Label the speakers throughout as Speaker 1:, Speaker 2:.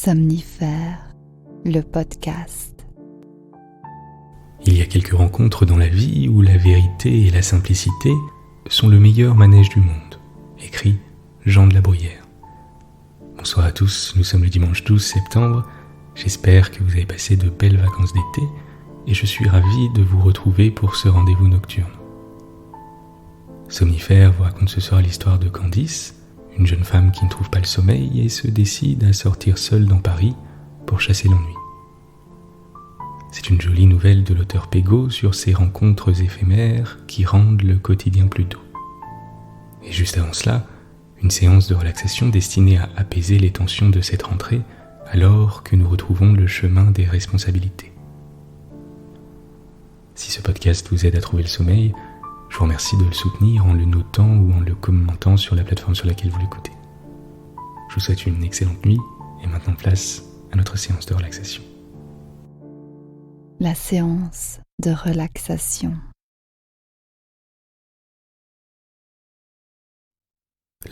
Speaker 1: Somnifère, le podcast.
Speaker 2: Il y a quelques rencontres dans la vie où la vérité et la simplicité sont le meilleur manège du monde. Écrit Jean de la Bruyère. Bonsoir à tous, nous sommes le dimanche 12 septembre. J'espère que vous avez passé de belles vacances d'été et je suis ravi de vous retrouver pour ce rendez-vous nocturne. Somnifère vous raconte ce soir l'histoire de Candice, une jeune femme qui ne trouve pas le sommeil et se décide à sortir seule dans Paris pour chasser l'ennui. C'est une jolie nouvelle de l'auteur Pégaud sur ces rencontres éphémères qui rendent le quotidien plus doux. Et juste avant cela, une séance de relaxation destinée à apaiser les tensions de cette rentrée alors que nous retrouvons le chemin des responsabilités. Si ce podcast vous aide à trouver le sommeil, je vous remercie de le soutenir en le notant ou en le commentant sur la plateforme sur laquelle vous l'écoutez. Je vous souhaite une excellente nuit et maintenant place à notre séance de relaxation.
Speaker 1: La séance de relaxation.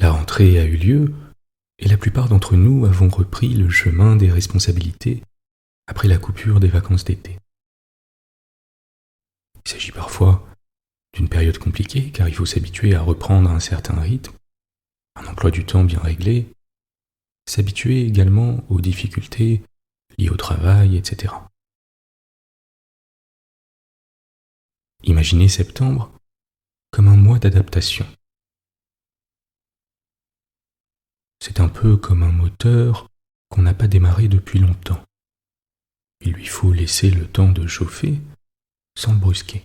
Speaker 2: La rentrée a eu lieu et la plupart d'entre nous avons repris le chemin des responsabilités après la coupure des vacances d'été. Il s'agit parfois d'une période compliquée car il faut s'habituer à reprendre un certain rythme, un emploi du temps bien réglé, s'habituer également aux difficultés liées au travail, etc. Imaginez septembre comme un mois d'adaptation. C'est un peu comme un moteur qu'on n'a pas démarré depuis longtemps. Il lui faut laisser le temps de chauffer sans le brusquer.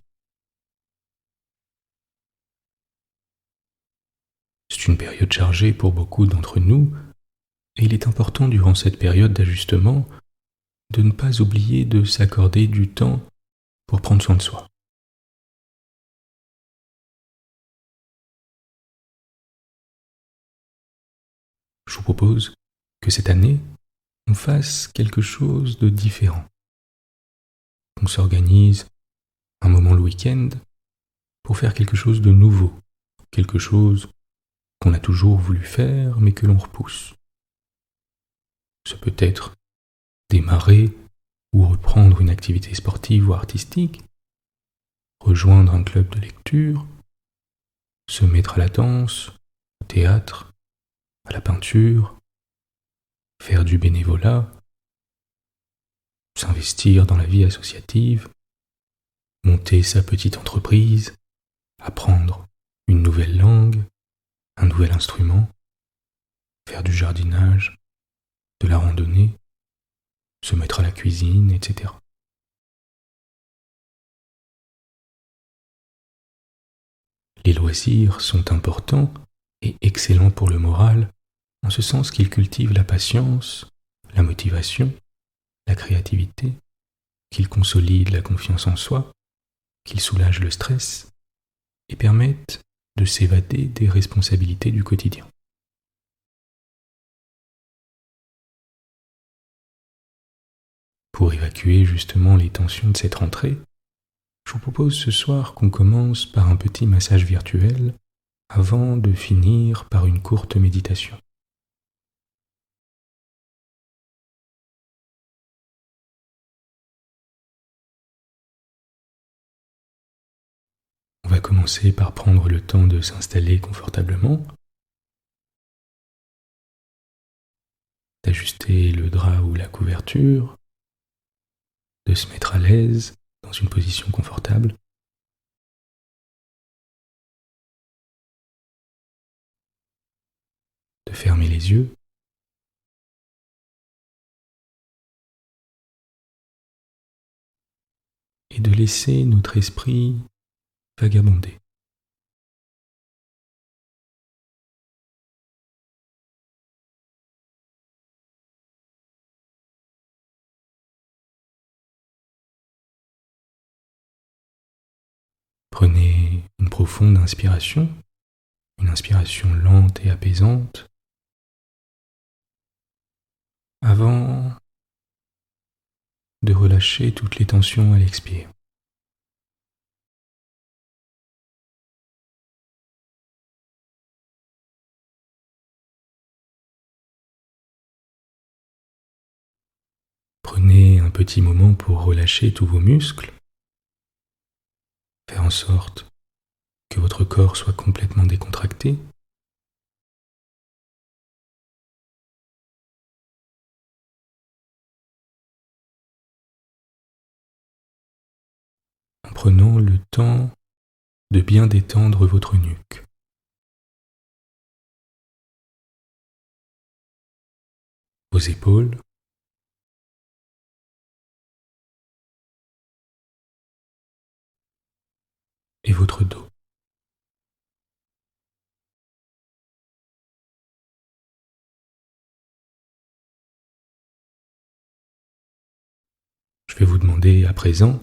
Speaker 2: C'est une période chargée pour beaucoup d'entre nous et il est important durant cette période d'ajustement de ne pas oublier de s'accorder du temps pour prendre soin de soi. Je vous propose que cette année, on fasse quelque chose de différent. On s'organise un moment le week-end pour faire quelque chose de nouveau, quelque chose qu'on a toujours voulu faire mais que l'on repousse. Ce peut être démarrer ou reprendre une activité sportive ou artistique, rejoindre un club de lecture, se mettre à la danse, au théâtre, à la peinture, faire du bénévolat, s'investir dans la vie associative, monter sa petite entreprise, apprendre une nouvelle langue, un nouvel instrument, faire du jardinage, de la randonnée, se mettre à la cuisine, etc. Les loisirs sont importants et excellents pour le moral, en ce sens qu'ils cultivent la patience, la motivation, la créativité, qu'ils consolident la confiance en soi, qu'ils soulagent le stress et permettent de s'évader des responsabilités du quotidien. Pour évacuer justement les tensions de cette rentrée, je vous propose ce soir qu'on commence par un petit massage virtuel avant de finir par une courte méditation. On va commencer par prendre le temps de s'installer confortablement, d'ajuster le drap ou la couverture, de se mettre à l'aise dans une position confortable. De fermer les yeux et de laisser notre esprit vagabonder. Prenez une profonde inspiration, une inspiration lente et apaisante, avant de relâcher toutes les tensions à l'expire. petit moment pour relâcher tous vos muscles, faire en sorte que votre corps soit complètement décontracté. En prenant le temps de bien détendre votre nuque, vos épaules, et votre dos. Je vais vous demander à présent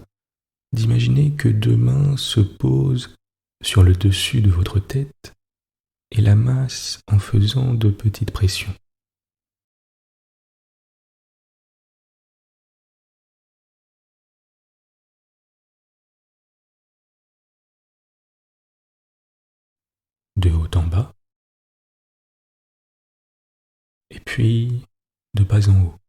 Speaker 2: d'imaginer que deux mains se posent sur le dessus de votre tête et la massent en faisant de petites pressions. De haut en bas, et puis de bas en haut.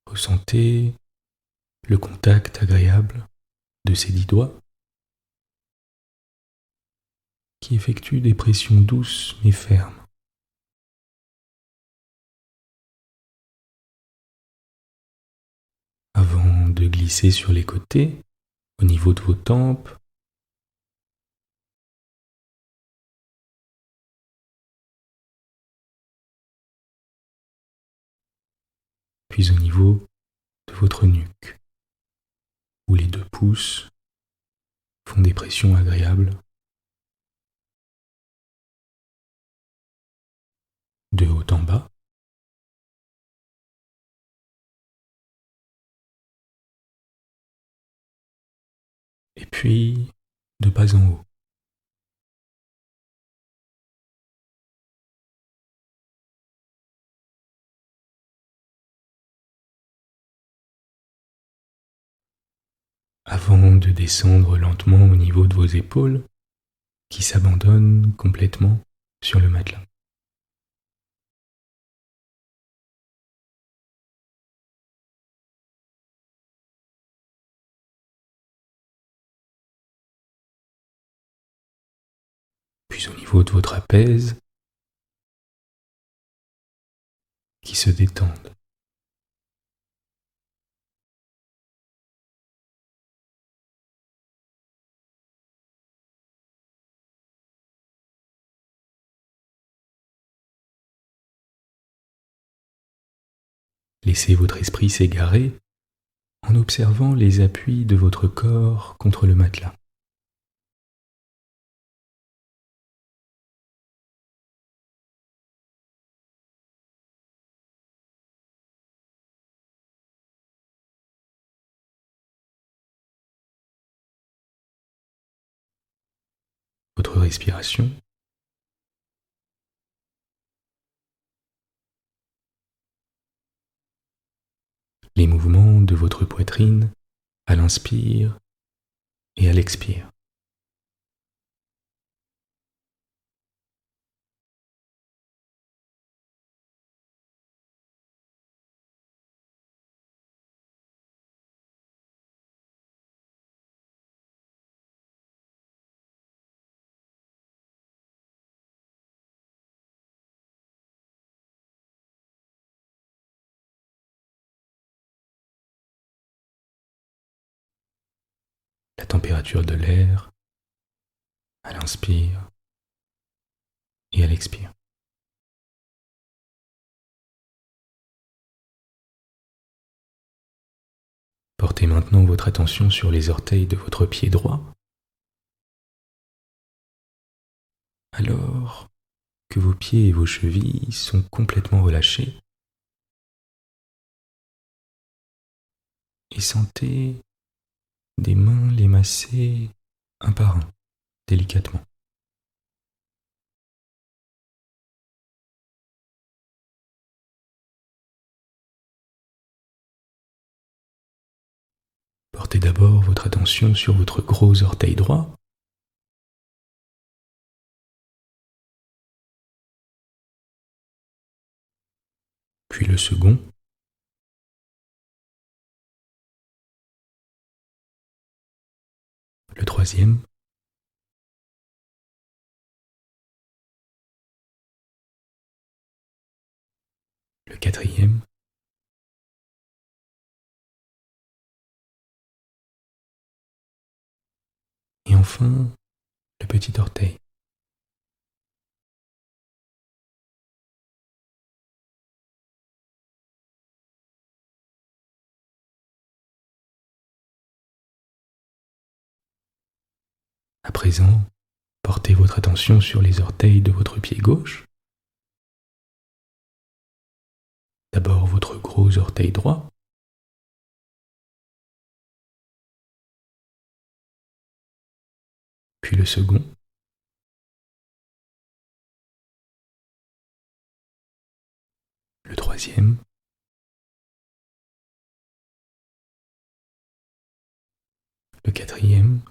Speaker 2: Ressentez le contact agréable de ces 10 doigts qui effectuent des pressions douces mais fermes. Avant de glisser sur les côtés, au niveau de vos tempes, puis au niveau de votre nuque, où les deux pouces font des pressions agréables, de haut en bas, et puis de bas en haut. Avant de descendre lentement au niveau de vos épaules, qui s'abandonnent complètement sur le matelas. Puis au niveau de vos trapèzes, qui se détendent. Laissez votre esprit s'égarer en observant les appuis de votre corps contre le matelas. Votre respiration, les mouvements de votre poitrine à l'inspire et à l'expire. La température de l'air à l'inspire et à l'expire. Portez maintenant votre attention sur les orteils de votre pied droit, alors que vos pieds et vos chevilles sont complètement relâchés, et sentez des mains les masser un par un, délicatement. Portez d'abord votre attention sur votre gros orteil droit, puis le second, le troisième, le quatrième, et enfin le petit orteil. À présent, portez votre attention sur les orteils de votre pied gauche. D'abord votre gros orteil droit, puis le second, le troisième, le quatrième,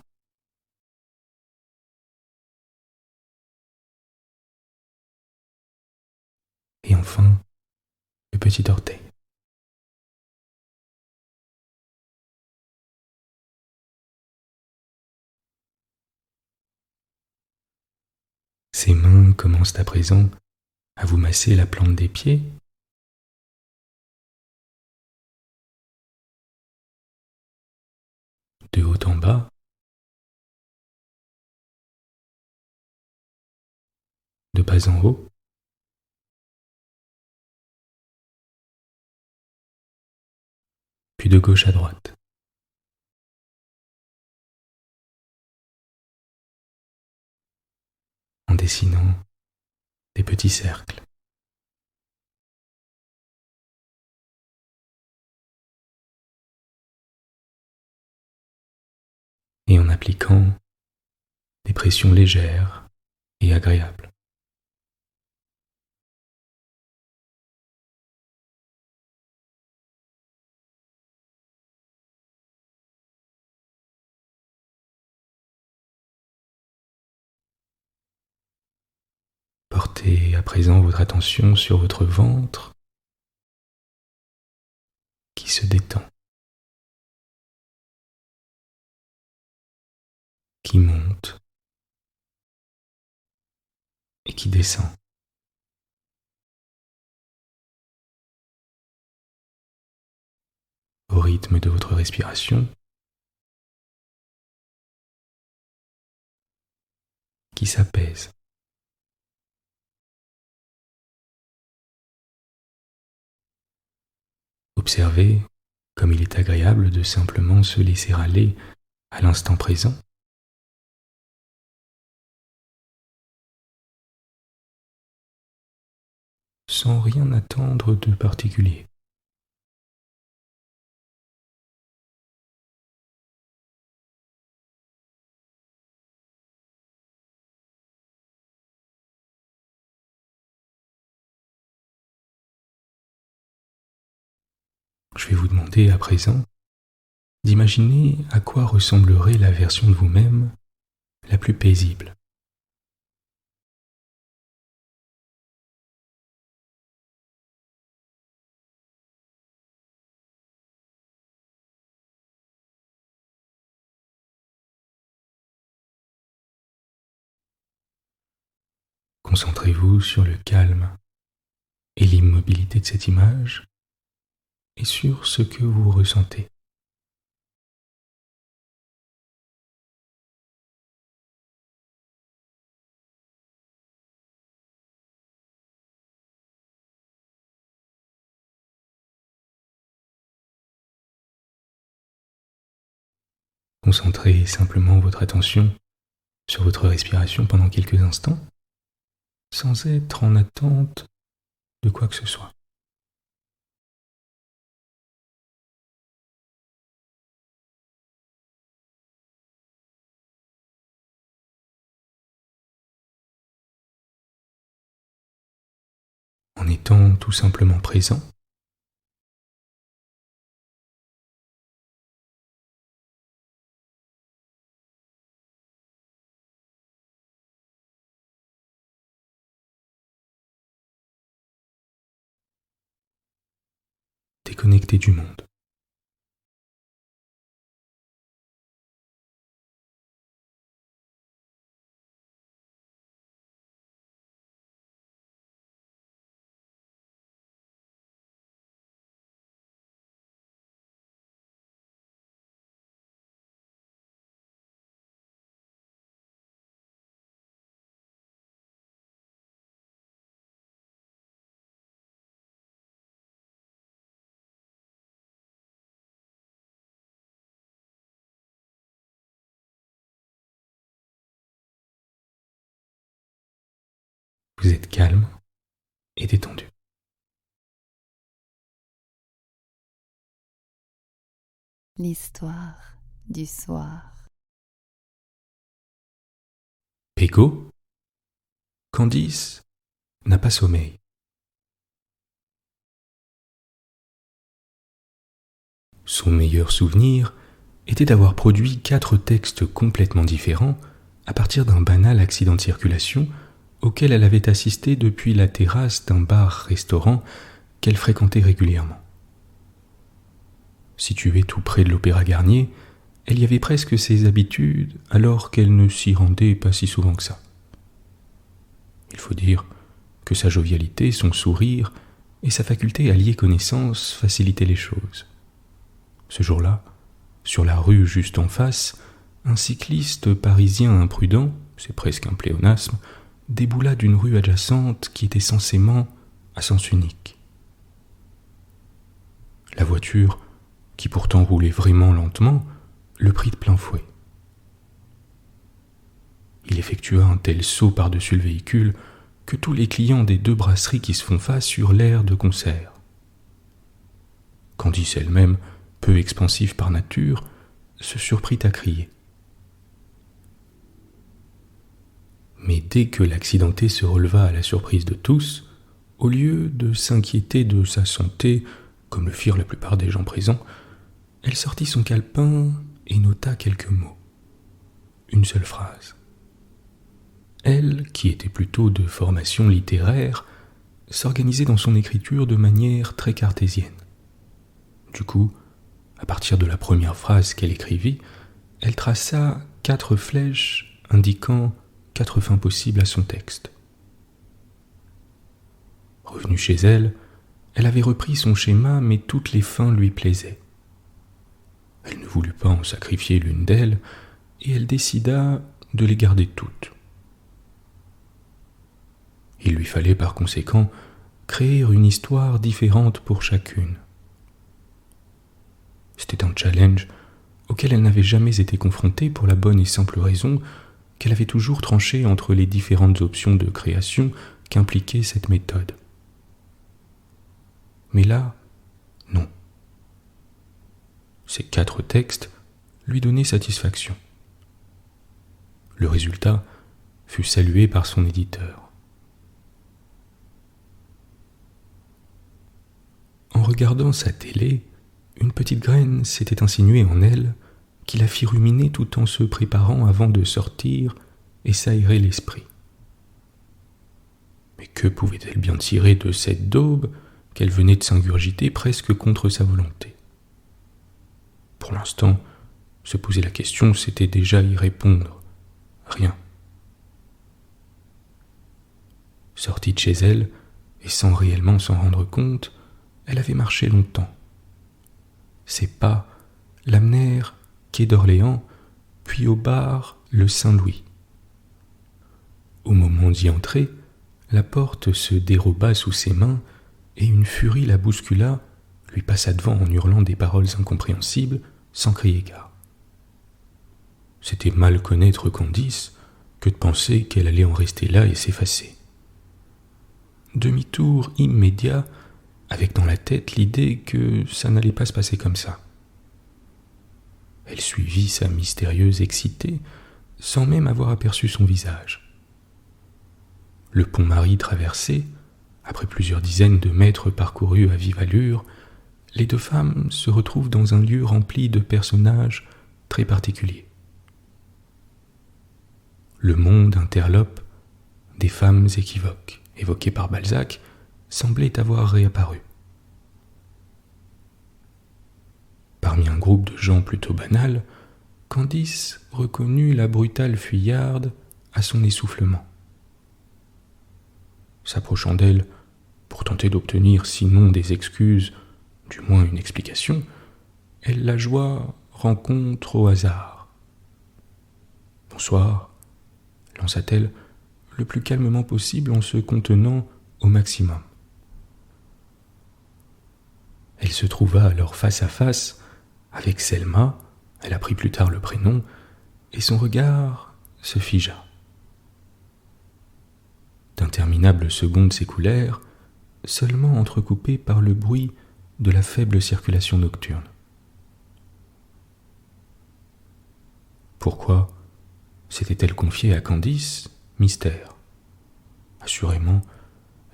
Speaker 2: et enfin le petit orteil. Ses mains commencent à présent à vous masser la plante des pieds, de haut en bas, de bas en haut, puis de gauche à droite, en dessinant des petits cercles. Et en appliquant des pressions légères et agréables. Portez à présent votre attention sur votre ventre qui se détend, qui monte et qui descend au rythme de votre respiration, qui s'apaise. Observez comme il est agréable de simplement se laisser aller à l'instant présent, sans rien attendre de particulier. Je vais vous demander à présent d'imaginer à quoi ressemblerait la version de vous-même la plus paisible. Concentrez-vous sur le calme et l'immobilité de cette image et sur ce que vous ressentez. Concentrez simplement votre attention sur votre respiration pendant quelques instants, sans être en attente de quoi que ce soit. En étant tout simplement présent, déconnectée du monde. Vous êtes calme et détendu.
Speaker 1: L'histoire du soir.
Speaker 2: Pégo, Candice n'a pas sommeil. Son meilleur souvenir était d'avoir produit 4 textes complètement différents à partir d'un banal accident de circulation auquel elle avait assisté depuis la terrasse d'un bar-restaurant qu'elle fréquentait régulièrement. Située tout près de l'Opéra Garnier, elle y avait presque ses habitudes alors qu'elle ne s'y rendait pas si souvent que ça. Il faut dire que sa jovialité, son sourire et sa faculté à lier connaissances facilitaient les choses. Ce jour-là, sur la rue juste en face, un cycliste parisien imprudent, c'est presque un pléonasme, déboula d'une rue adjacente qui était censément à sens unique. La voiture, qui pourtant roulait vraiment lentement, le prit de plein fouet. Il effectua un tel saut par-dessus le véhicule que tous les clients des 2 brasseries qui se font face eurent l'air de concert. Candice elle-même, peu expansive par nature, se surprit à crier. Mais dès que l'accidenté se releva à la surprise de tous, au lieu de s'inquiéter de sa santé, comme le firent la plupart des gens présents, elle sortit son calepin et nota quelques mots. Une seule phrase. Elle, qui était plutôt de formation littéraire, s'organisait dans son écriture de manière très cartésienne. Du coup, à partir de la première phrase qu'elle écrivit, elle traça 4 flèches indiquant 4 fins possibles à son texte. Revenue chez elle, elle avait repris son schéma, mais toutes les fins lui plaisaient. Elle ne voulut pas en sacrifier l'une d'elles, et elle décida de les garder toutes. Il lui fallait par conséquent créer une histoire différente pour chacune. C'était un challenge auquel elle n'avait jamais été confrontée pour la bonne et simple raison qu'elle avait toujours tranché entre les différentes options de création qu'impliquait cette méthode. Mais là, non. Ces 4 textes lui donnaient satisfaction. Le résultat fut salué par son éditeur. En regardant sa télé, une petite graine s'était insinuée en elle qui la fit ruminer tout en se préparant avant de sortir et s'aérer l'esprit. Mais que pouvait-elle bien tirer de cette daube qu'elle venait de s'ingurgiter presque contre sa volonté? Pour l'instant, se poser la question, c'était déjà y répondre. Rien. Sortie de chez elle, et sans réellement s'en rendre compte, elle avait marché longtemps. Ses pas l'amenèrent quai d'Orléans, puis au bar le Saint-Louis. Au moment d'y entrer, la porte se déroba sous ses mains et une furie la bouscula, lui passa devant en hurlant des paroles incompréhensibles, sans crier gare. C'était mal connaître Candice que de penser qu'elle allait en rester là et s'effacer. Demi-tour immédiat, avec dans la tête l'idée que ça n'allait pas se passer comme ça. Elle suivit sa mystérieuse excitée, sans même avoir aperçu son visage. Le pont Marie traversé, après plusieurs dizaines de mètres parcourus à vive allure, les 2 femmes se retrouvent dans un lieu rempli de personnages très particuliers. Le monde interlope des femmes équivoques, évoquées par Balzac, semblait avoir réapparu. Parmi un groupe de gens plutôt banals, Candice reconnut la brutale fuyarde à son essoufflement. S'approchant d'elle pour tenter d'obtenir sinon des excuses, du moins une explication, elle la joua rencontre au hasard. « Bonsoir », lança-t-elle le plus calmement possible en se contenant au maximum. Elle se trouva alors face à face avec Selma, elle apprit plus tard le prénom, et son regard se figea. D'interminables secondes s'écoulèrent, seulement entrecoupées par le bruit de la faible circulation nocturne. Pourquoi s'était-elle confiée à Candice ? Mystère. Assurément,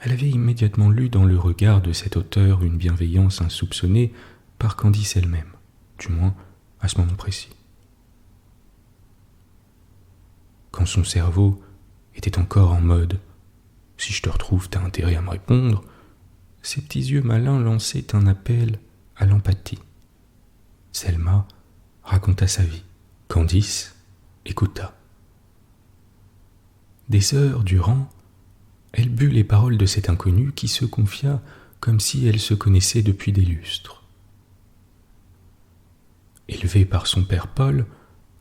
Speaker 2: elle avait immédiatement lu dans le regard de cet auteur une bienveillance insoupçonnée par Candice elle-même, du moins à ce moment précis. Quand son cerveau était encore en mode « si je te retrouve, t'as intérêt à me répondre », ses petits yeux malins lançaient un appel à l'empathie. Selma raconta sa vie. Candice écouta. Des heures durant, elle but les paroles de cet inconnu qui se confia comme si elle se connaissait depuis des lustres. Élevé par son père Paul,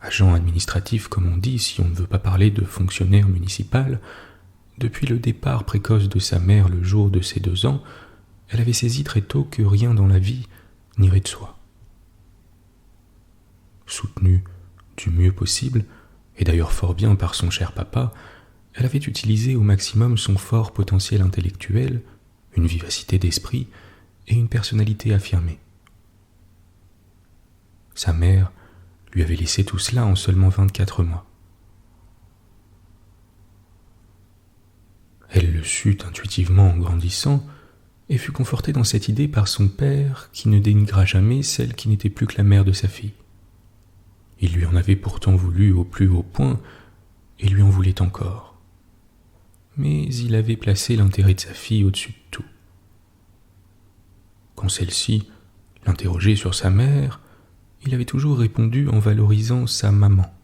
Speaker 2: agent administratif comme on dit si on ne veut pas parler de fonctionnaire municipal, depuis le départ précoce de sa mère le jour de ses 2 ans, elle avait saisi très tôt que rien dans la vie n'irait de soi. Soutenue du mieux possible, et d'ailleurs fort bien par son cher papa, elle avait utilisé au maximum son fort potentiel intellectuel, une vivacité d'esprit et une personnalité affirmée. Sa mère lui avait laissé tout cela en seulement 24 mois. Elle le sut intuitivement en grandissant et fut confortée dans cette idée par son père qui ne dénigra jamais celle qui n'était plus que la mère de sa fille. Il lui en avait pourtant voulu au plus haut point et lui en voulait encore. Mais il avait placé l'intérêt de sa fille au-dessus de tout. Quand celle-ci l'interrogeait sur sa mère, il avait toujours répondu en valorisant sa maman.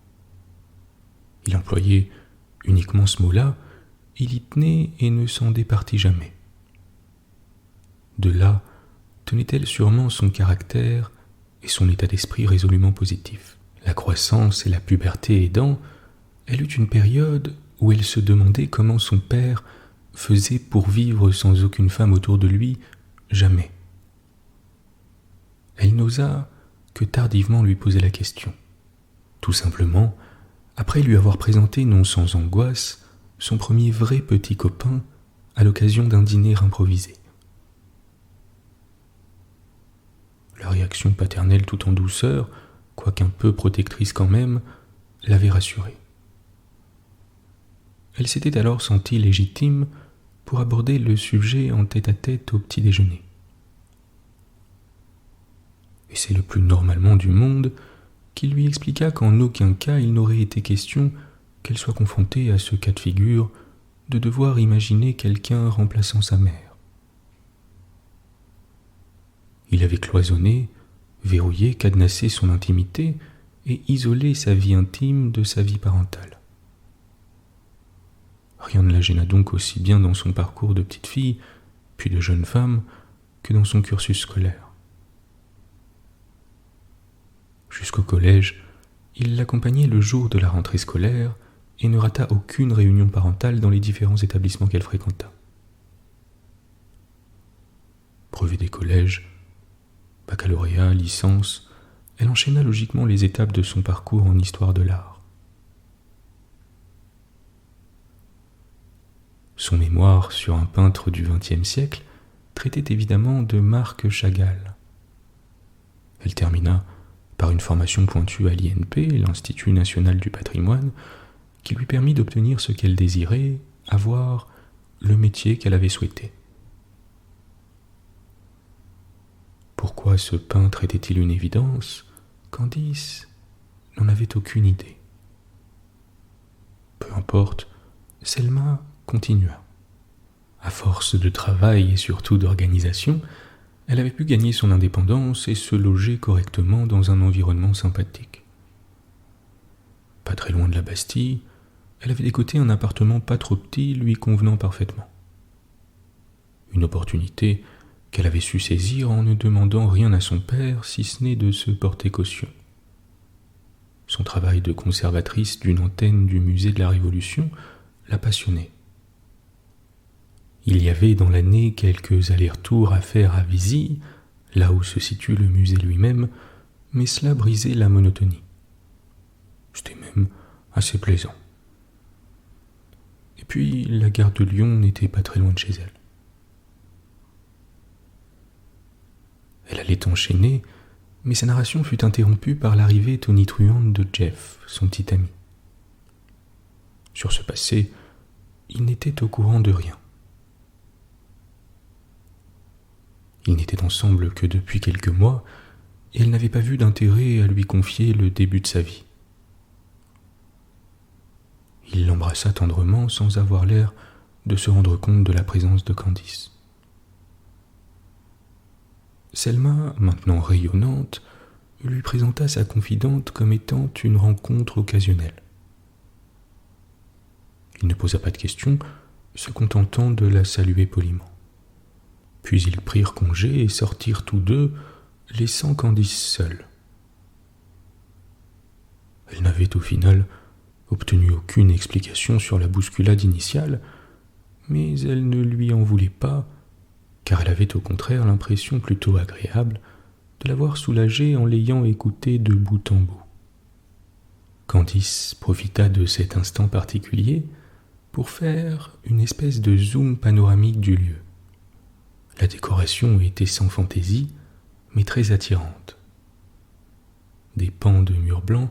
Speaker 2: Il employait uniquement ce mot-là, il y tenait et ne s'en départit jamais. De là tenait-elle sûrement son caractère et son état d'esprit résolument positif. La croissance et la puberté aidant, elle eut une période où elle se demandait comment son père faisait pour vivre sans aucune femme autour de lui, jamais. Elle n'osa que tardivement lui poser la question. Tout simplement, après lui avoir présenté non sans angoisse son premier vrai petit copain à l'occasion d'un dîner improvisé. La réaction paternelle tout en douceur, quoiqu'un peu protectrice quand même, l'avait rassurée. Elle s'était alors sentie légitime pour aborder le sujet en tête-à-tête au petit déjeuner. Et c'est le plus normalement du monde qui lui expliqua qu'en aucun cas il n'aurait été question qu'elle soit confrontée à ce cas de figure de devoir imaginer quelqu'un remplaçant sa mère. Il avait cloisonné, verrouillé, cadenassé son intimité et isolé sa vie intime de sa vie parentale. Rien ne la gêna donc aussi bien dans son parcours de petite fille, puis de jeune femme, que dans son cursus scolaire. Jusqu'au collège, il l'accompagnait le jour de la rentrée scolaire et ne rata aucune réunion parentale dans les différents établissements qu'elle fréquenta. Brevet des collèges, baccalauréat, licence, elle enchaîna logiquement les étapes de son parcours en histoire de l'art. Son mémoire sur un peintre du XXe siècle traitait évidemment de Marc Chagall. Elle termina par une formation pointue à l'INP, l'Institut national du patrimoine, qui lui permit d'obtenir ce qu'elle désirait, avoir le métier qu'elle avait souhaité. Pourquoi ce peintre était-il une évidence ? Candice n'en avait aucune idée. Peu importe, Selma continua. À force de travail et surtout d'organisation, elle avait pu gagner son indépendance et se loger correctement dans un environnement sympathique. Pas très loin de la Bastille, elle avait décoté un appartement pas trop petit lui convenant parfaitement. Une opportunité qu'elle avait su saisir en ne demandant rien à son père si ce n'est de se porter caution. Son travail de conservatrice d'une antenne du musée de la Révolution la passionnait. Il y avait dans l'année quelques allers-retours à faire à Visy, là où se situe le musée lui-même, mais cela brisait la monotonie. C'était même assez plaisant. Et puis, la gare de Lyon n'était pas très loin de chez elle. Elle allait enchaîner, mais sa narration fut interrompue par l'arrivée tonitruante de Jeff, son petit ami. Sur ce passé, il n'était au courant de rien. Ils n'étaient ensemble que depuis quelques mois, et elle n'avait pas vu d'intérêt à lui confier le début de sa vie. Il l'embrassa tendrement sans avoir l'air de se rendre compte de la présence de Candice. Selma, maintenant rayonnante, lui présenta sa confidente comme étant une rencontre occasionnelle. Il ne posa pas de questions, se contentant de la saluer poliment. Puis ils prirent congé et sortirent tous deux, laissant Candice seule. Elle n'avait au final obtenu aucune explication sur la bousculade initiale, mais elle ne lui en voulait pas, car elle avait au contraire l'impression plutôt agréable de l'avoir soulagée en l'ayant écoutée de bout en bout. Candice profita de cet instant particulier pour faire une espèce de zoom panoramique du lieu. La décoration était sans fantaisie, mais très attirante. Des pans de murs blancs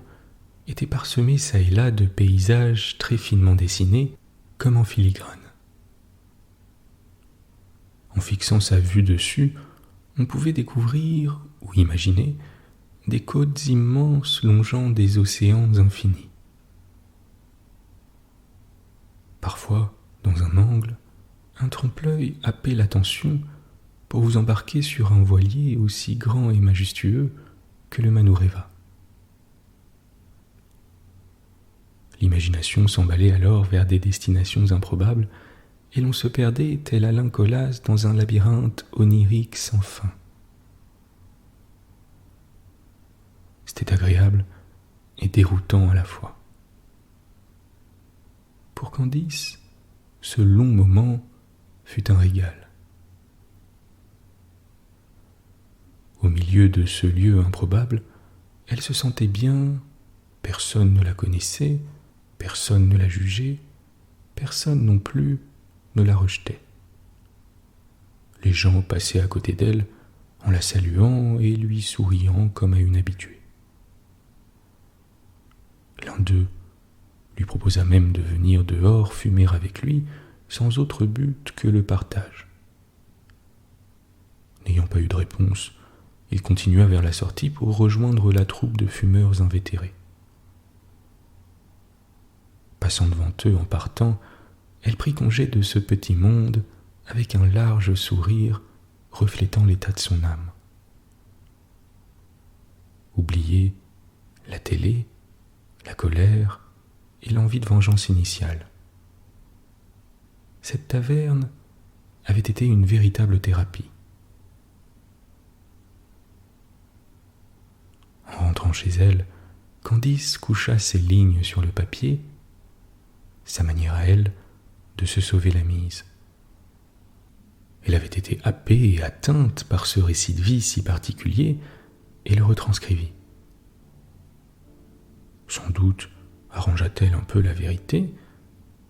Speaker 2: étaient parsemés çà et là de paysages très finement dessinés, comme en filigrane. En fixant sa vue dessus, on pouvait découvrir, ou imaginer, des côtes immenses longeant des océans infinis. Parfois, dans un angle, un trompe-l'œil happait l'attention pour vous embarquer sur un voilier aussi grand et majestueux que le Manureva. L'imagination s'emballait alors vers des destinations improbables et l'on se perdait tel Alain Colas dans un labyrinthe onirique sans fin. C'était agréable et déroutant à la fois. Pour Candice, ce long moment fut un régal. Au milieu de ce lieu improbable, elle se sentait bien, personne ne la connaissait, personne ne la jugeait, personne non plus ne la rejetait. Les gens passaient à côté d'elle en la saluant et lui souriant comme à une habituée. L'un d'eux lui proposa même de venir dehors fumer avec lui sans autre but que le partage. N'ayant pas eu de réponse, il continua vers la sortie pour rejoindre la troupe de fumeurs invétérés. Passant devant eux en partant, elle prit congé de ce petit monde avec un large sourire reflétant l'état de son âme. Oublier la télé, la colère et l'envie de vengeance initiale. Cette taverne avait été une véritable thérapie. En rentrant chez elle, Candice coucha ses lignes sur le papier, sa manière à elle de se sauver la mise. Elle avait été happée et atteinte par ce récit de vie si particulier et le retranscrivit. Sans doute arrangea-t-elle un peu la vérité,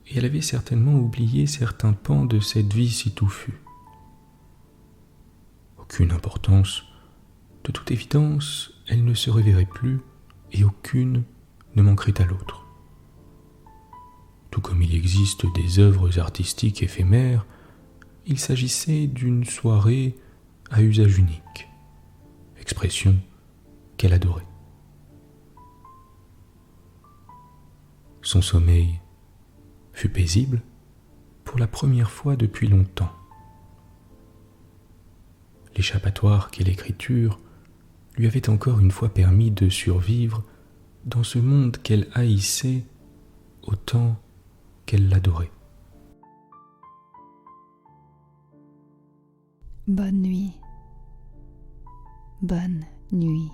Speaker 2: et elle avait certainement oublié certains pans de cette vie si touffue. Aucune importance, de toute évidence, elle ne se reverrait plus, et aucune ne manquerait à l'autre. Tout comme il existe des œuvres artistiques éphémères, il s'agissait d'une soirée à usage unique, expression qu'elle adorait. Son sommeil fut paisible pour la première fois depuis longtemps. l'échappatoire qu'est l'écriture lui avait encore une fois permis de survivre dans ce monde qu'elle haïssait autant qu'elle l'adorait.
Speaker 1: Bonne nuit. Bonne nuit.